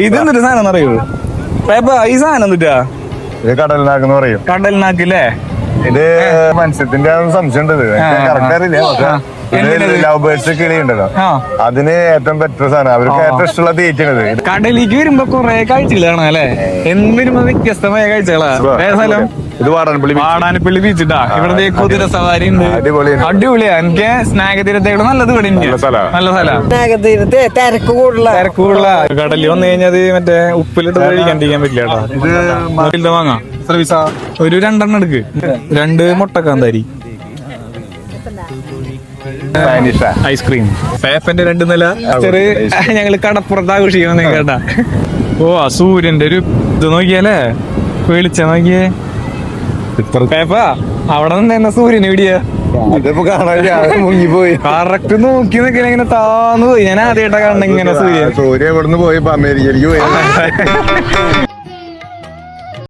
ഇതെന്തൊരു സാധനം അറിയൂ ഈ സാധനം എന്തിട്ടാ? ഇത് കടൽനാക്കെന്ന് പറയും. കടൽനാക്കില്ലേ? ഇത് മത്സ്യത്തിന്റെ സംശയം ഉണ്ട്. കറക്റ്റ് അറിയില്ല. ലവ് ബേർഡ്സ് കിളിയുണ്ടല്ലോ, അതിന് ഏറ്റവും ബെറ്റർ സാധനം. അവർക്ക് ഏറ്റവും ഇഷ്ടമുള്ള തീറ്റണത്. കടലിലേക്ക് വരുമ്പോ കൊറേ കാഴ്ചകളാണ് അല്ലെ? എന്ന് വരുമ്പോ വ്യത്യസ്തമായ കാഴ്ചകളാ. സ്ഥലം ഇത് വാടാനപ്പള്ളി ബീച്ചിട്ടാ. ഇവിടെ കുതിര സവാരി ഉണ്ട്, അടിപൊളിയാ. എനിക്ക് സ്നാഗതീരത്തേക്ക് നല്ലത് ഇവിടെ നല്ല സ്ഥലം. തിരക്ക് കൂടുതല കടലിൽ വന്നു കഴിഞ്ഞാൽ മറ്റേ ഉപ്പിലിട്ട് കഴിക്കാണ്ടിരിക്കാൻ പറ്റില്ല. ഇത് വാങ്ങാം. ഒരു 2 എണ്ണം എടുക്ക്. 2 മുട്ടക്കാന്താരി ഐസ്ക്രീം. പേപ്പന്റെ 2 നില ചെറിയ ഞങ്ങള് കടപ്പുറത്ത് ആഘോഷിക്കണം കേട്ടാ. ഓ ആ സൂര്യന്റെ ഒരു ഇത് നോക്കിയാലേ, വെളിച്ച നോക്കിയേ. പേപ്പാ അവിടെ നിന്ന് സൂര്യൻ എവിടെയാ? മുങ്ങിപ്പോയി. കറക്റ്റ് നോക്കി നിൽക്കണ ഇങ്ങനെ താന്നു പോയി. ഞാൻ ആദ്യമായിട്ടാ കാണുന്ന ഇങ്ങനെ സൂര്യൻ. സൂര്യ ഇവിടുന്ന് പോയി അമേരിക്കയിലേക്ക് പോയി.